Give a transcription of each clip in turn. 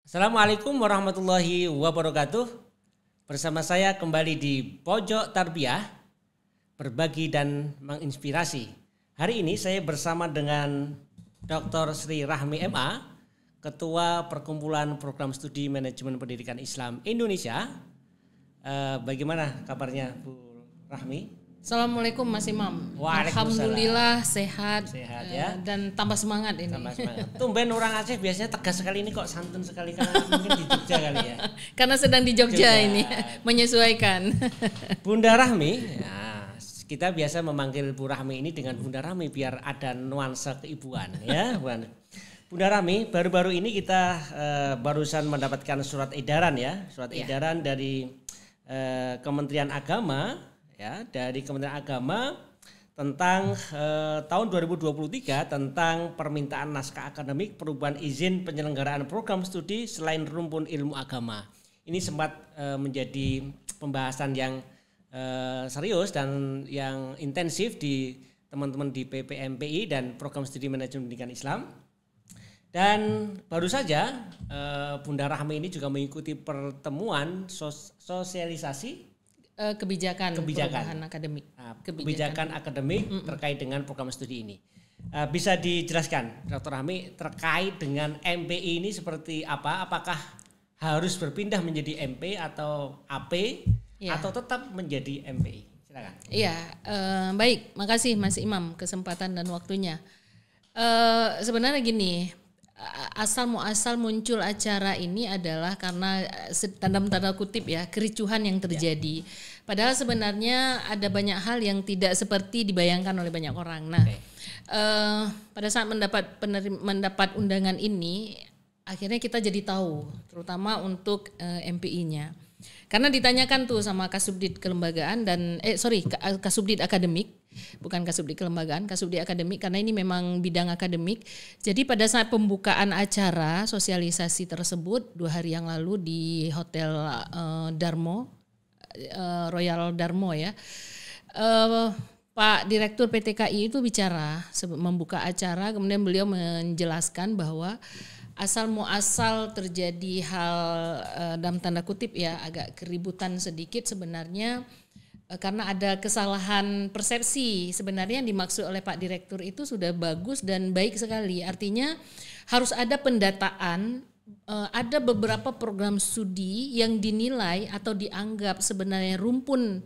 Assalamualaikum warahmatullahi wabarakatuh. Bersama saya kembali di Pojok Tarbiyah, berbagi dan menginspirasi. Hari ini saya bersama dengan Dr. Sri Rahmi MA, Ketua Perkumpulan Program Studi Manajemen Pendidikan Islam Indonesia. Bagaimana kabarnya Bu Rahmi? Assalamualaikum Mas Imam. Waalaikumsalam. Alhamdulillah sehat Ya. Dan tambah semangat ini. Tambah semangat. Tumben orang Aceh biasanya tegas sekali, ini kok santun sekali, karena mungkin di Jogja kali ya. Karena sedang di Jogja ini menyesuaikan. Bunda Rahmi, ya, kita biasa memanggil Bu Rahmi ini dengan Bunda Rahmi biar ada nuansa keibuan ya. Bunda Rahmi, baru-baru ini kita barusan mendapatkan surat edaran ya, edaran dari Kementerian Agama. Ya, dari Kementerian Agama tentang tahun 2023 tentang permintaan naskah akademik perubahan izin penyelenggaraan program studi selain rumpun ilmu agama. Ini sempat menjadi pembahasan yang serius dan yang intensif di teman-teman di PPMPI dan Program Studi Manajemen Pendidikan Islam. Dan baru saja Bunda Rahmi ini juga mengikuti pertemuan sosialisasi kebijakan akademik. Kebijakan akademik terkait dengan program studi ini. Bisa dijelaskan Dr. Rahmi terkait dengan MPI ini seperti apa? Apakah harus berpindah menjadi MP atau AP atau tetap menjadi MPI? Silakan. Iya, baik. Makasih Mas Imam kesempatan dan waktunya. Sebenarnya gini, asal muncul acara ini adalah karena tanda kutip ya kericuhan yang terjadi. Padahal sebenarnya ada banyak hal yang tidak seperti dibayangkan oleh banyak orang. Nah, pada saat mendapat undangan ini, akhirnya kita jadi tahu, terutama untuk MPI-nya. Karena ditanyakan tuh sama Kasubdit kelembagaan dan Kasubdit akademik, bukan Kasubdit kelembagaan, Kasubdit akademik, karena ini memang bidang akademik. Jadi pada saat pembukaan acara sosialisasi tersebut 2 hari yang lalu di Hotel Darmo, Royal Darmo ya, Pak Direktur PTKI itu bicara membuka acara, kemudian beliau menjelaskan bahwa asal terjadi hal dalam tanda kutip ya agak keributan sedikit sebenarnya karena ada kesalahan persepsi. Sebenarnya yang dimaksud oleh Pak Direktur itu sudah bagus dan baik sekali, artinya harus ada pendataan. Ada beberapa program studi yang dinilai atau dianggap sebenarnya rumpun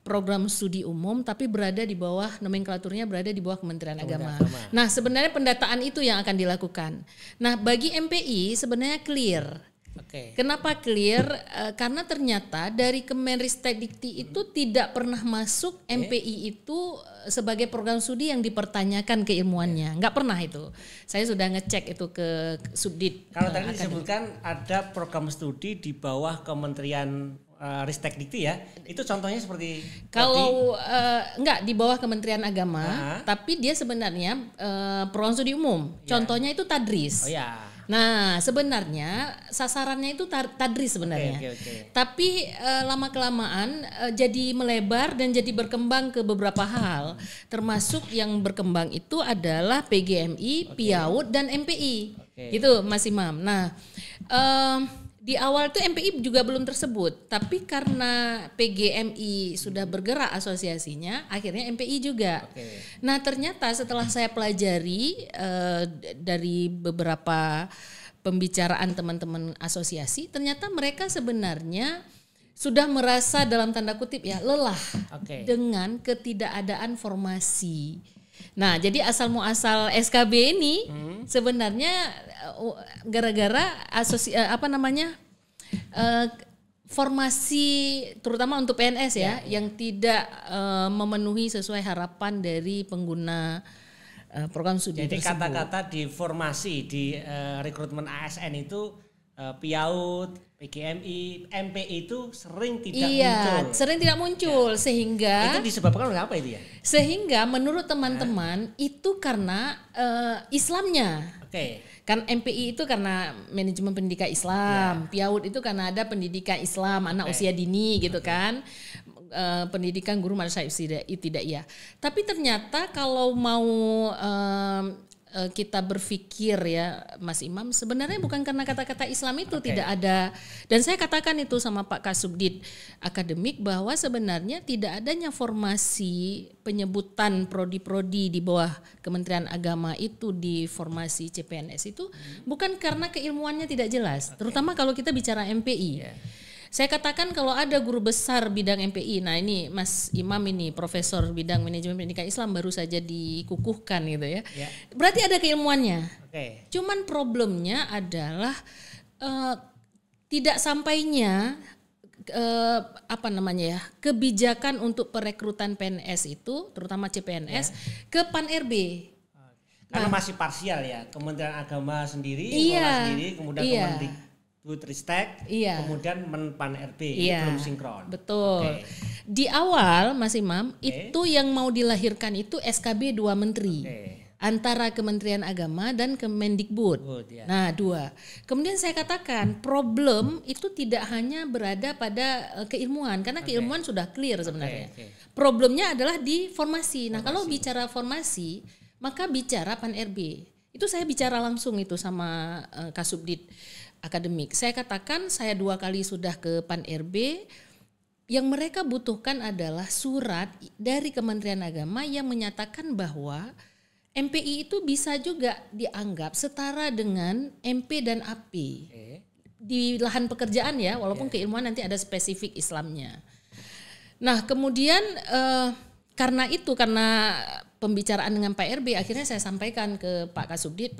program studi umum tapi berada di bawah nomenklaturnya berada di bawah Kementerian Agama. Nah, sebenarnya pendataan itu yang akan dilakukan. Nah, bagi MPI sebenarnya clear. Kenapa clear? Karena ternyata dari Kemenristekdikti itu tidak pernah masuk MPI itu sebagai program studi yang dipertanyakan keilmuannya, nggak pernah itu. Saya sudah ngecek itu ke Subdit. Kalau tadi disebutkan ada program studi di bawah Kementerian Ristekdikti ya, itu contohnya seperti kalau enggak di bawah Kementerian Agama, tapi dia sebenarnya program studi umum. Contohnya itu tadris. Nah, sebenarnya sasarannya itu tadris sebenarnya. Tapi lama kelamaan jadi melebar dan jadi berkembang ke beberapa hal. Termasuk yang berkembang itu adalah PGMI, PIAUD dan MPI. Gitu Mas Imam. Nah, di awal itu MPI juga belum tersebut, tapi karena PGMI sudah bergerak asosiasinya, akhirnya MPI juga. Nah, ternyata setelah saya pelajari dari beberapa pembicaraan teman-teman asosiasi, ternyata mereka sebenarnya sudah merasa dalam tanda kutip ya lelah dengan ketidakadaan formasi. Nah, jadi asal SKB ini sebenarnya gara-gara formasi terutama untuk PNS yang tidak memenuhi sesuai harapan dari pengguna program studi tersebut. Jadi kata-kata di formasi di rekrutmen ASN itu PIAUD, PGMI, MPI itu sering tidak muncul. Sering tidak muncul sehingga itu disebabkan oleh apa itu ya? Sehingga menurut teman-teman itu karena Islamnya. Kan MPI itu karena manajemen pendidikan Islam, PIAUD itu karena ada pendidikan Islam anak usia dini gitu kan. Pendidikan guru madrasah ibtidaiyah. Tapi ternyata kalau mau kita berpikir ya Mas Imam, sebenarnya bukan karena kata-kata Islam itu tidak ada, dan saya katakan itu sama Pak Kasubdit Akademik bahwa sebenarnya tidak adanya formasi penyebutan prodi-prodi di bawah Kementerian Agama itu di formasi CPNS itu bukan karena keilmuannya tidak jelas, terutama kalau kita bicara MPI. Saya katakan kalau ada guru besar bidang MPI, nah ini Mas Imam ini profesor bidang manajemen pendidikan Islam baru saja dikukuhkan gitu ya. Berarti ada keilmuannya. Cuman problemnya adalah tidak sampainya kebijakan untuk perekrutan PNS itu, terutama CPNS ke Pan-RB. Karena masih parsial ya, Kementerian Agama sendiri, sendiri, kemudian Kemendikbudristek, kemudian Pan-RB, belum sinkron. Betul. Di awal Mas Imam, itu yang mau dilahirkan itu SKB 2 menteri. Antara Kementerian Agama dan Kemendikbud. Nah, 2. Kemudian saya katakan problem itu tidak hanya berada pada keilmuan, karena keilmuan sudah clear sebenarnya. Problemnya adalah di formasi. Nah, kalau bicara formasi, maka bicara Pan-RB. Itu saya bicara langsung itu sama Kasubdit Akademik. Saya katakan saya 2 kali sudah ke Pan-RB. Yang mereka butuhkan adalah surat dari Kementerian Agama yang menyatakan bahwa MPI itu bisa juga dianggap setara dengan MP dan AP di lahan pekerjaan ya, walaupun keilmuan nanti ada spesifik Islamnya. Nah kemudian karena pembicaraan dengan Pak RB, akhirnya saya sampaikan ke Pak Kasubdit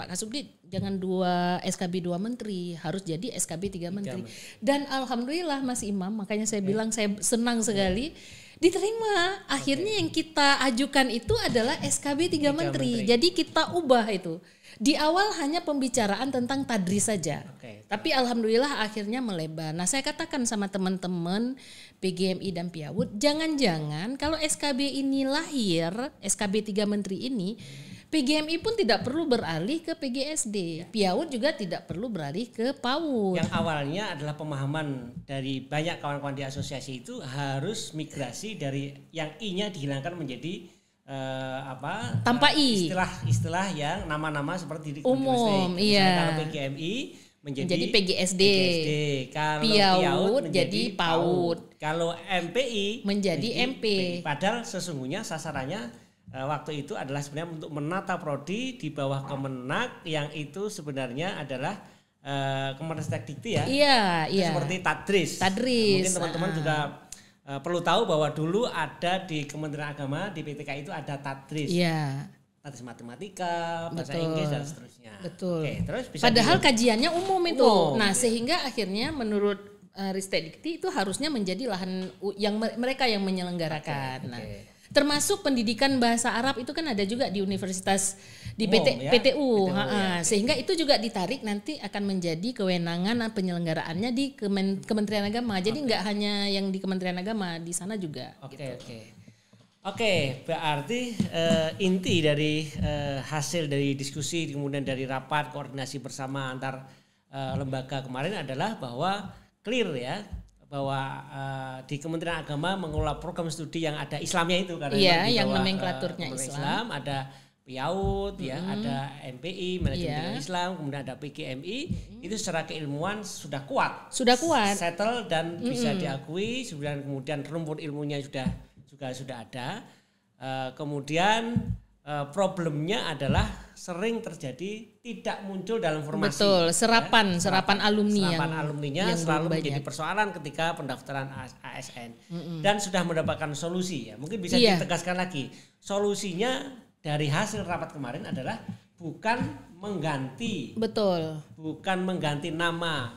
jangan 2 SKB 2 menteri, harus jadi SKB 3 menteri. Dan alhamdulillah Mas Imam, makanya saya bilang saya senang sekali diterima. Akhirnya yang kita ajukan itu adalah SKB 3 menteri. Jadi kita ubah itu. Di awal hanya pembicaraan tentang tadris saja. Tapi alhamdulillah akhirnya melebar. Nah, saya katakan sama teman-teman PGMI dan Piawud, jangan-jangan kalau SKB ini lahir, SKB 3 menteri ini, PGMI pun tidak perlu beralih ke PGSD. Piawud juga tidak perlu beralih ke PAUD. Yang awalnya adalah pemahaman dari banyak kawan-kawan di asosiasi itu harus migrasi dari yang I-nya dihilangkan menjadi tanpa I. Istilah yang nama-nama seperti umum. Kalau PGMI menjadi PGSD. Kalau Piawud jadi PAUD. Kalau MPI menjadi MP. Padahal sesungguhnya sasarannya waktu itu adalah sebenarnya untuk menata prodi di bawah Kemenak yang itu sebenarnya adalah Kemenristek-Dikti ya. Iya. Seperti tadris. Mungkin teman-teman juga perlu tahu bahwa dulu ada di Kementerian Agama di PTK itu ada tadris. Iya. Tadris matematika, bahasa Inggris dan seterusnya. Betul. Terus bisa padahal kajiannya umum itu. Nah, sehingga akhirnya menurut Ristek-Dikti itu harusnya menjadi lahan yang mereka yang menyelenggarakan. Nah, termasuk pendidikan bahasa Arab itu kan ada juga di universitas di PTU. Sehingga itu juga ditarik nanti akan menjadi kewenangan penyelenggaraan di Kementerian Agama. Jadi nggak hanya yang di Kementerian Agama, di sana juga. Oke, berarti inti dari hasil dari diskusi kemudian dari rapat koordinasi bersama antar lembaga kemarin adalah bahwa clear ya, bahwa di Kementerian Agama mengelola program studi yang ada Islamnya itu karena yang nomenklaturnya Islam, ada Piawud ada MPI manajemen Islam, kemudian ada PGMI, itu secara keilmuan sudah kuat, settle dan bisa diakui, kemudian rumput ilmunya sudah ada. Kemudian problemnya adalah sering terjadi tidak muncul dalam formasi. Betul, serapan alumninya selalu menjadi persoalan ketika pendaftaran ASN. Dan sudah mendapatkan solusi ya. Mungkin bisa ditegaskan lagi. Solusinya dari hasil rapat kemarin adalah bukan mengganti nama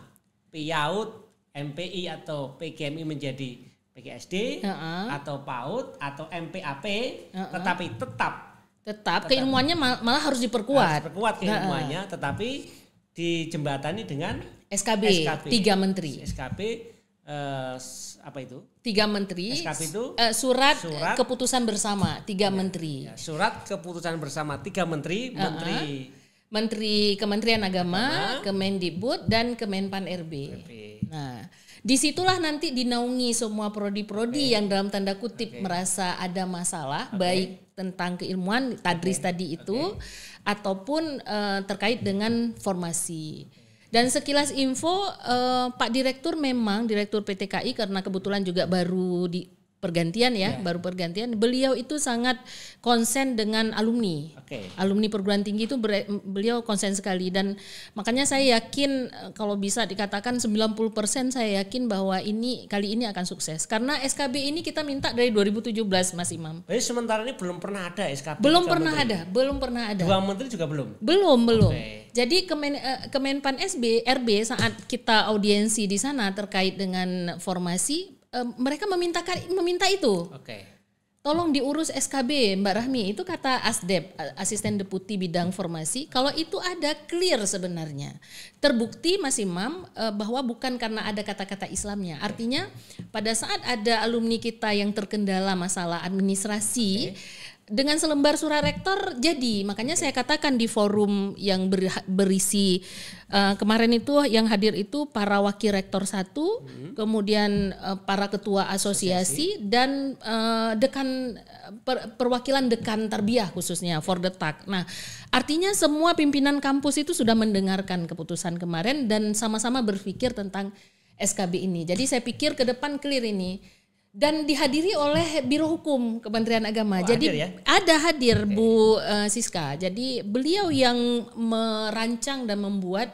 Piawud, MPI atau PGMI menjadi PGSD atau PAUD atau MPAP, tetapi tetap keilmuannya malah harus diperkuat. Keilmuannya, tetapi dijembatani dengan SKB 3 menteri. SKB apa itu? 3 menteri. SKB itu surat keputusan bersama 3 menteri. Surat keputusan bersama 3 menteri, Menteri Kementerian Agama, Kemendikbud dan Kemenpan RB. Nah, disitulah nanti dinaungi semua prodi-prodi yang dalam tanda kutip merasa ada masalah, baik tentang keilmuan tadris tadi itu, ataupun terkait dengan formasi. Dan sekilas info, Pak Direktur memang, Direktur PTKI karena kebetulan juga baru baru pergantian, beliau itu sangat konsen dengan alumni. Alumni perguruan tinggi itu beliau konsen sekali, dan makanya saya yakin kalau bisa dikatakan 90% saya yakin bahwa kali ini akan sukses. Karena SKB ini kita minta dari 2017 Mas Imam. Jadi sementara ini belum pernah ada SKB. Belum pernah ada. 2 menteri juga belum. Belum. Jadi Kemenpan RB saat kita audiensi di sana terkait dengan formasi, mereka meminta itu. Tolong diurus SKB Mbak Rahmi, itu kata Asdep, Asisten Deputi Bidang Formasi. Kalau itu ada clear sebenarnya. Terbukti Mas Imam bahwa bukan karena ada kata-kata Islamnya. Artinya pada saat ada alumni kita yang terkendala masalah administrasi, dengan selembar surat rektor jadi. Makanya saya katakan di forum yang berisi kemarin itu yang hadir itu para wakil rektor 1, kemudian para ketua asosiasi dan dekan perwakilan dekan tarbiyah khususnya for the TAK. Nah, artinya semua pimpinan kampus itu sudah mendengarkan keputusan kemarin dan sama-sama berpikir tentang SKB ini. Jadi saya pikir ke depan clear ini. Dan dihadiri oleh Biro Hukum Kementerian Agama. Jadi hadir Bu Siska. Jadi beliau yang merancang dan membuat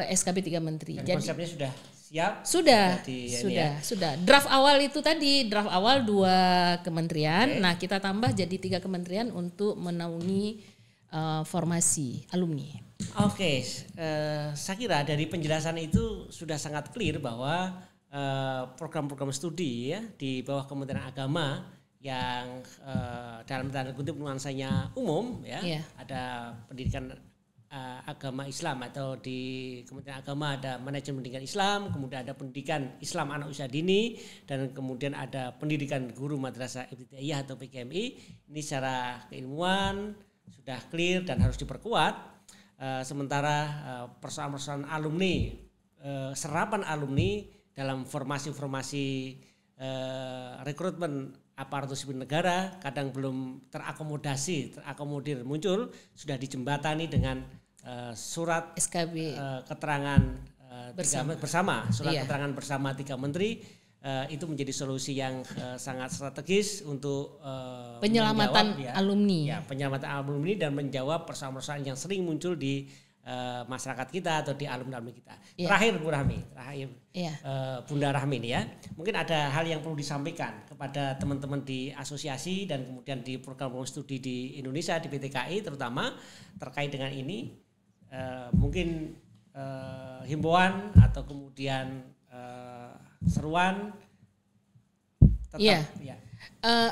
SKB 3 Menteri. Dan konsepnya sudah siap? Sudah. Draft awal itu tadi, draft awal 2 kementerian. Nah, kita tambah jadi 3 kementerian untuk menaungi formasi alumni. Saya kira dari penjelasan itu sudah sangat clear bahwa program-program studi di bawah Kementerian Agama yang dalam tanda kutip nuansanya umum ada pendidikan agama Islam, atau di Kementerian Agama ada manajemen pendidikan Islam, kemudian ada pendidikan Islam anak usia dini, dan kemudian ada pendidikan guru madrasah ibtidaiyah atau PGMI. Ini secara keilmuan sudah clear dan harus diperkuat. Sementara persoalan-persoalan alumni, serapan alumni dalam formasi-formasi rekrutmen aparatur sipil negara kadang belum terakomodir muncul, sudah dijembatani dengan surat SKB keterangan bersama keterangan bersama 3 menteri. Itu menjadi solusi yang sangat strategis untuk penyelamatan alumni. Penyelamatan alumni dan menjawab persoalan-persoalan yang sering muncul di masyarakat kita atau di alumni kita. Terakhir Bu Rahmi, Bunda Rahmi ini mungkin ada hal yang perlu disampaikan kepada teman-teman di asosiasi dan kemudian di program-program studi di Indonesia, di PTKI terutama terkait dengan ini, mungkin himbauan atau kemudian seruan tetap.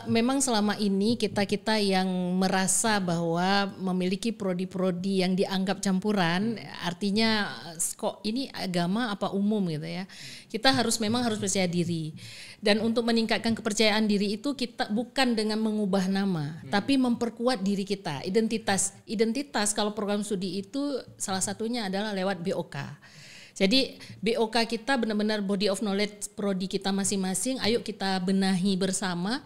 Memang selama ini kita yang merasa bahwa memiliki prodi-prodi yang dianggap campuran, artinya kok ini agama apa umum gitu ya. Kita memang harus percaya diri. Dan untuk meningkatkan kepercayaan diri itu kita bukan dengan mengubah nama, tapi memperkuat diri kita, identitas kalau program studi itu salah satunya adalah lewat BOK. Jadi BOK kita benar-benar body of knowledge prodi kita masing-masing, ayo kita benahi bersama,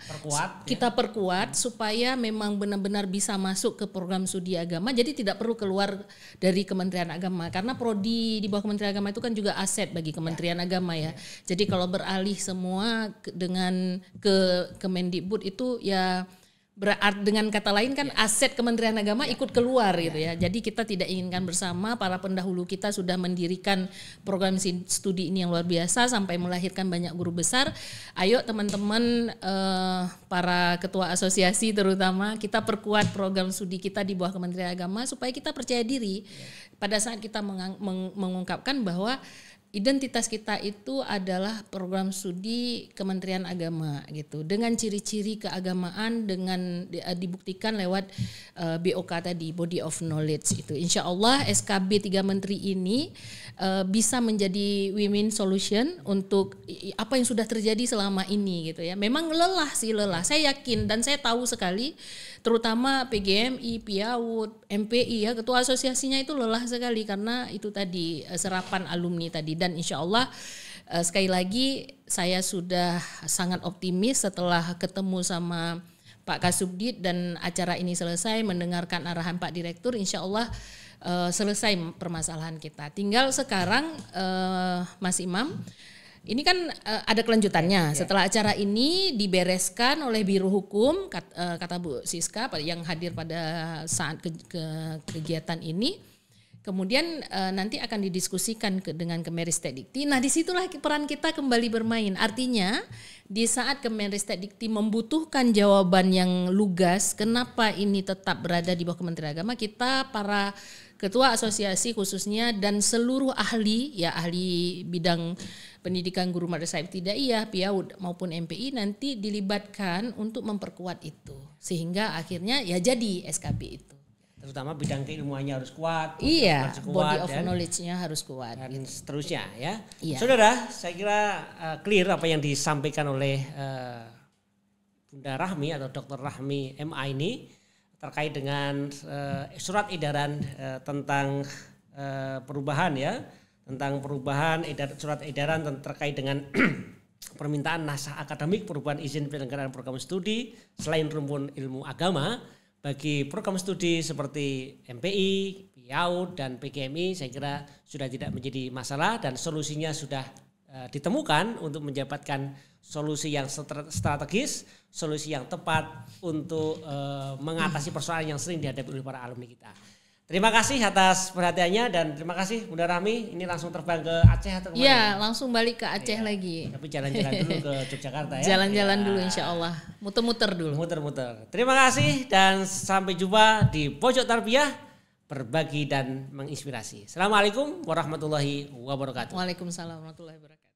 kita perkuat supaya memang benar-benar bisa masuk ke program studi agama. Jadi tidak perlu keluar dari Kementerian Agama, karena prodi di bawah Kementerian Agama itu kan juga aset bagi Kementerian Agama ya. Jadi kalau beralih semua dengan ke Kemendikbud itu ya dengan kata lain kan aset Kementerian Agama ikut keluar gitu ya. Jadi kita tidak inginkan bersama, para pendahulu kita sudah mendirikan program studi ini yang luar biasa sampai melahirkan banyak guru besar. Ayo teman-teman para ketua asosiasi terutama, kita perkuat program studi kita di bawah Kementerian Agama supaya kita percaya diri pada saat kita mengungkapkan bahwa identitas kita itu adalah program studi Kementerian Agama gitu, dengan ciri-ciri keagamaan, dengan dibuktikan lewat BOK tadi, Body of Knowledge itu. Insya Allah SKB 3 Menteri ini bisa menjadi win-win solution untuk apa yang sudah terjadi selama ini gitu ya. Memang lelah, saya yakin dan saya tahu sekali, terutama PGMI, PIAUD, MPI ya, ketua asosiasinya itu lelah sekali karena itu tadi serapan alumni tadi. Dan insya Allah sekali lagi saya sudah sangat optimis setelah ketemu sama Pak Kasubdit dan acara ini selesai, mendengarkan arahan Pak Direktur, insya Allah selesai permasalahan kita. Tinggal sekarang Mas Imam, ini kan ada kelanjutannya. Setelah acara ini dibereskan oleh Biro Hukum, kata Bu Siska yang hadir pada saat kegiatan ini, kemudian nanti akan didiskusikan dengan Kemenristek-Dikti. Nah, disitulah peran kita kembali bermain. Artinya di saat Kemenristek-Dikti membutuhkan jawaban yang lugas, kenapa ini tetap berada di bawah Kementerian Agama, kita para ketua asosiasi khususnya dan seluruh ahli bidang pendidikan guru madrasah ibtidaiyah, PIAUD maupun MPI nanti dilibatkan untuk memperkuat itu, sehingga akhirnya ya jadi SKB itu. Terutama bidang keilmuannya harus kuat, iya, body of knowledge-nya harus kuat dan seterusnya ya. Iya. Saudara, saya kira clear apa yang disampaikan oleh Bunda Rahmi atau Dr. Rahmi MA ini terkait dengan surat edaran tentang perubahan ya, tentang perubahan surat edaran terkait dengan permintaan naskah akademik perubahan izin penyelenggaraan program studi selain rumpun ilmu agama bagi program studi seperti MPI, PIAUD dan PGMI. Saya kira sudah tidak menjadi masalah dan solusinya sudah ditemukan untuk mendapatkan solusi yang strategis, solusi yang tepat untuk mengatasi persoalan yang sering dihadapi oleh para alumni kita. Terima kasih atas perhatiannya dan terima kasih Bunda Rahmi. Ini langsung terbang ke Aceh atau kemana? Iya, langsung balik ke Aceh lagi. Tapi jalan-jalan dulu ke Yogyakarta ya. Jalan-jalan dulu insya Allah. Muter-muter dulu. Muter-muter. Terima kasih dan sampai jumpa di Pojok Tarbiyah, berbagi dan menginspirasi. Assalamualaikum warahmatullahi wabarakatuh. Waalaikumsalam warahmatullahi wabarakatuh.